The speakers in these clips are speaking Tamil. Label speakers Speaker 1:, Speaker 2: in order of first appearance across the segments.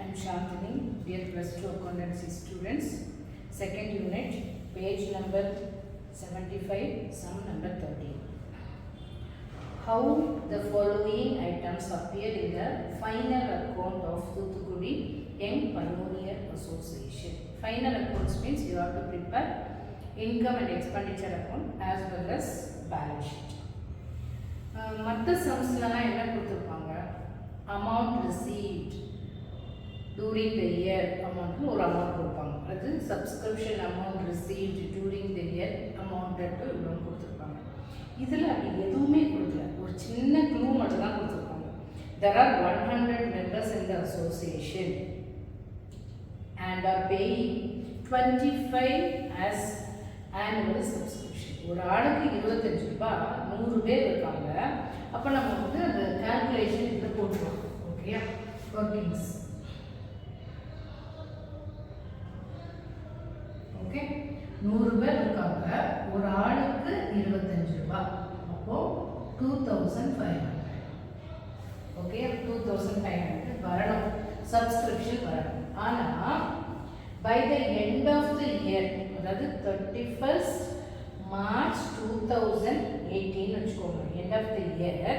Speaker 1: I am Shantini, dear plus 2 accountancy students, second unit, page number 75, sum number 13. How the following items appear in the final account of Thuthukudi Young Pioneer Association. Final accounts means you have to prepare income and expenditure account as well as balance sheet. மற்ற சம்ஸ்லாம் என்ன கொடுத்துருப்பாங்க, amount received during the year amount ஒரு amount கொடுப்பாங்க, அது subscription amount received during the year amount இவ்வளோ கொடுத்துருப்பாங்க. இதில் அப்படி எதுவுமே கொடுக்கல, ஒரு சின்ன க்ளூ மட்டும் தான் கொடுத்துருப்பாங்க. There are 100 members in the association and are paying 25 as annual subscription. ஒரு ஆளுக்கு 25 ரூபாய், 100 பேர் இருக்காங்க. அப்போ நம்ம வந்து அந்த கால்குலேஷன் இதில் போட்டுருவோம். ஓகேயா, ஒர்க்கிங்ஸ். ஓகே, 100 பேர் இருக்காங்க, ஒரு ஆளுக்கு 25 ரூபாய், அப்போ 2500. ஓகே, 2500 வரணும், சப்ஸ்கிரிப்ஷன் வரணும். ஆனால் by the end of the year, அதாவது 31st March 2018 வச்சுக்கோங்க, end of the year,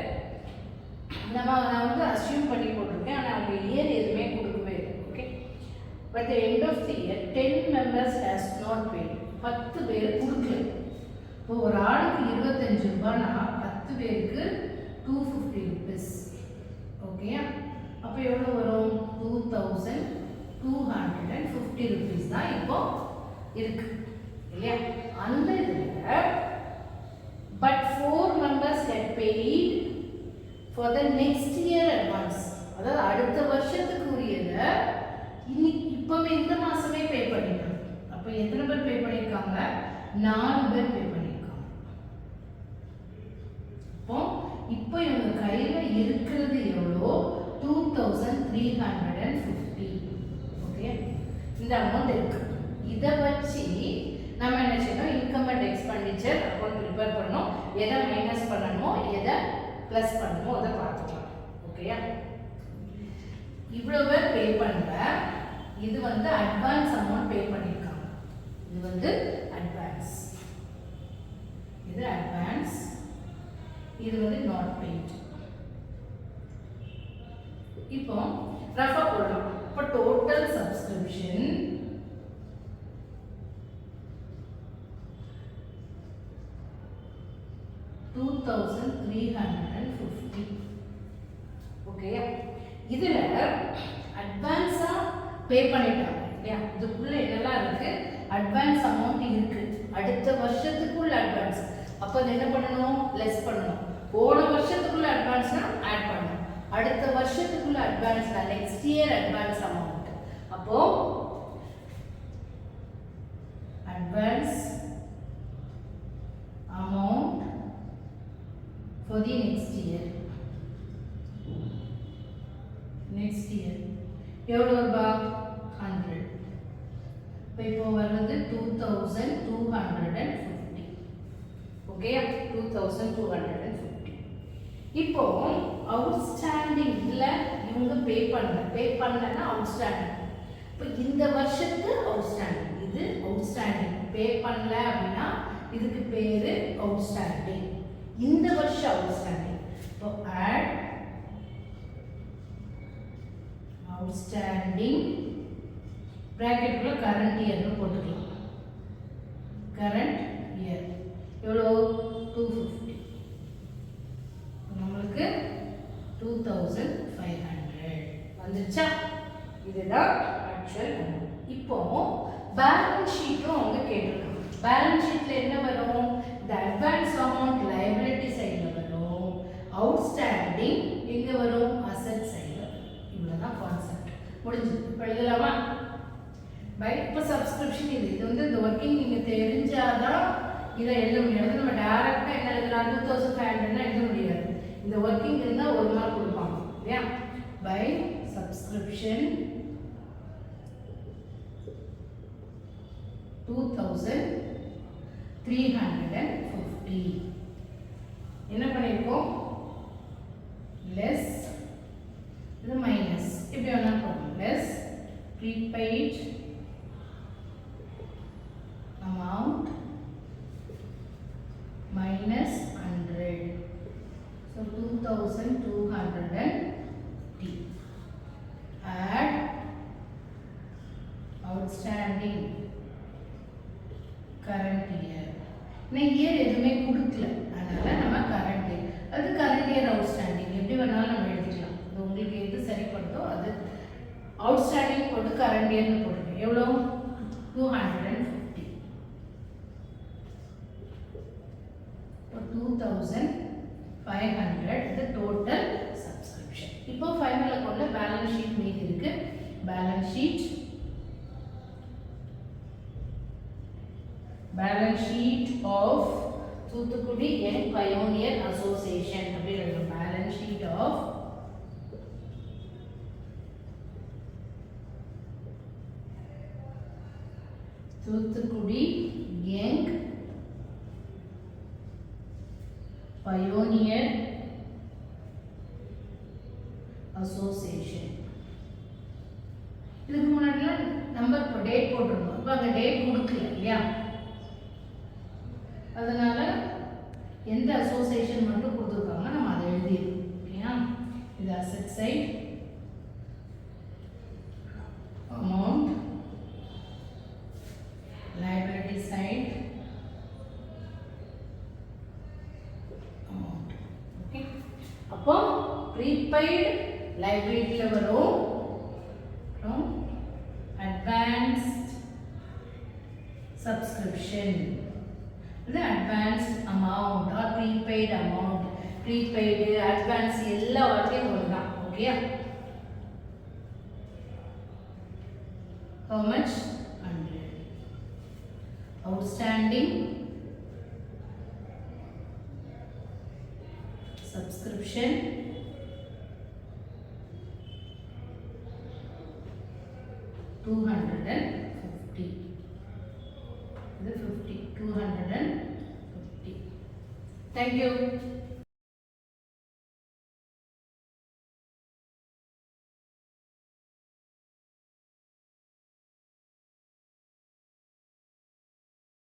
Speaker 1: நான் வந்து அஸ்யூம் பண்ணி போட்டிருக்கேன், ஆனால் அவங்க இயர் எதுவுமே கொடுக்கவே இல்லை. Okay, by the end of the year 10 members has not paid. 10 பேர் கொடுக்கல. இப்போ ஒரு ஆளுக்கு 25 ரூபாய்னா 10 பேருக்கு 250 rupees. ஓகேயா, அப்போ எவ்வளோ வரும்? 2250 rupees தான் இப்போ இருக்கு இல்லையா? அந்த இதில் but 4 members had paid for the next year advance. அதாவது அடுத்த வருஷத்துக்கு உரியதை இன்னைக்கு இப்போவே இந்த மாதமே பே பண்ணிட்டாங்க. அப்போ எத்தனை பேர் பே பண்ணியிருக்காங்க? 4 பேர் பே பண்ணியிருக்காங்க. இப்போ இவங்க கையில் இருக்கிறது எவ்வளோ? 2350. ஓகே, இந்த அமௌண்ட் இருக்கு. இதை வச்சு நம்ம என்ன செய்யணும்? Income and expenditure account prepare பண்ணணும். எதை மைனஸ் பண்ணணுமோ எதை ப்ளஸ் பண்ணணுமோ அதை பார்த்துக்கலாம். ஓகேயா, இவ்வளோ பேர் பே பண்ணுற, இது வந்து அட்வான்ஸ் அமௌண்ட் பே பண்ணியிருக்காங்க. இது வந்து அட்வான்ஸ், இது அட்வான்ஸ், இது வந்து நாட் பெய்ட். இப்போ ரஃபா போடலாம். இப்போ டோட்டல் சப்ஸ்கிரிப்ஷன் $2350. ஓகே, இதுல அட்வான்ஸா பே பண்ணிட்டாங்க இல்லையா? இதுக்குள்ள என்னெல்லாம் இருக்கு? அட்வான்ஸ் அமௌண்ட் இருக்கு, அடுத்த வருஷத்துக்குள்ள அட்வான்ஸ். அப்போ அது என்ன பண்ணணும்? லெஸ் பண்ணணும். போன வருஷத்துக்குள்ள அட்வான்ஸ்னா ஆட் பண்ணணும், அடுத்த வருஷத்துக்குள்ள அட்வான்ஸ்னா நெக்ஸ்ட் இயர் அட்வான்ஸ் அமௌண்ட். அப்போ advance amount for the next year. Next year எவ்வளோ ரூபா? 100. இப்போ வருது 2250. ஓகே, 2250. இப்போ அவுட்ஸ்டாண்டிங் இல்ல, இவங்க பே பண்ணலன்னா அவுட்ஸ்டாண்டிங். இப்போ இந்த வருஷத்துக்கு அவுட்ஸ்டாண்டிங், இது அவுட்ஸ்டாண்டிங். பே பண்ணல அப்படின்னா இதுக்கு பேரு அவுட்ஸ்டாண்டிங். இந்த வருஷம் அவுட்ஸ்டாண்டிங். இப்போ ஆட் அவுட்ஸ்டாண்டிங் பிராக்கெட்டுக்குள்ள கரண்ட் இயர்னு போட்டுக்கலாம். கரண்ட் இயர் எவ்வளோ? 250. நம்மளுக்கு 2500 வந்துச்சா? இதுதான் ஆக்சுவல் அமௌண்ட். இப்போ பேலன்ஸ் ஷீட்டும் அவங்க கேட்டிருக்காங்க. பேலன்ஸ் ஷீட்ல என்ன வரும்? இந்த அட்வான்ஸ் அமௌண்ட் லைபிலிட்டி சைடில் வரும், அவுட்ஸ்டாண்டிங் எங்கே வரும்? அசட் சைடில். இவ்வளோதான் கான்செப்ட், முடிஞ்சது. இப்போ எழுதலாமா? பை இப்போ சப்ஸ்கிரிப்ஷன் இது வந்து இந்த ஒர்க்கிங் நீங்கள் தெரிஞ்சாதான் இதை எழுத முடியாது. நம்ம டேரெக்டாக என்ன எழுதலாம்? 2500 எழுத முடியாது. இந்த ஒர்க்கிங் இருந்தால் ஒரு நாள் கொடுப்பாங்க இல்லையா? By subscription 2350. என்ன பண்ணியிருக்கோம்? லெஸ், இது மைனஸ், இப்படி வேணா போடணும். Less prepaid amount minus 100. So 2200 add outstanding current year. இன்னைக்கு இயர் எதுவுமே கொடுக்கல, அதனால நம்ம கரண்ட் இயர், அது கரண்ட் இயர் அவுட்ஸ்டாண்டிங் எப்படி வேணாலும் நம்ம எழுதிக்கலாம். இது உங்களுக்கு எது சரிப்படுதோ அது அவுட்ஸ்டாண்டிங் போட்டு கரண்ட் இயர்னு போடுங்க. எவ்வளோ? 250. 2500 the total subscription. இப்போ ஃபைனல் அக்கவுண்ட்ல பேலன்ஸ் ஷீட் மீதி இருக்கு. Balance sheet of Thoothukudi young pioneer association அப்படிங்கிற balance sheet of Thoothukudi young pioneer association. இதுக்கு முன்னாடிலாம் நம்பர் டேட் போட்டிருந்தோம், இப்போ அங்கே டேட் கொடுக்கல இல்லையா, அதனால எந்த அசோசியேஷன் மட்டும் கொடுத்துருக்காங்க நம்ம அதை எழுதிடுவோம் இல்லையா. இது asset side amount, liability side amount. Okay, அப்போ prepaid liabilityல வரும், அப்புறம் advanced subscription இது advanced amount or prepaid amount. prepaid advance எல்லா வார்த்தையும் ஒண்ணுதான். Okay, how much? 100. outstanding subscription 250. இது 50 250. Thank you.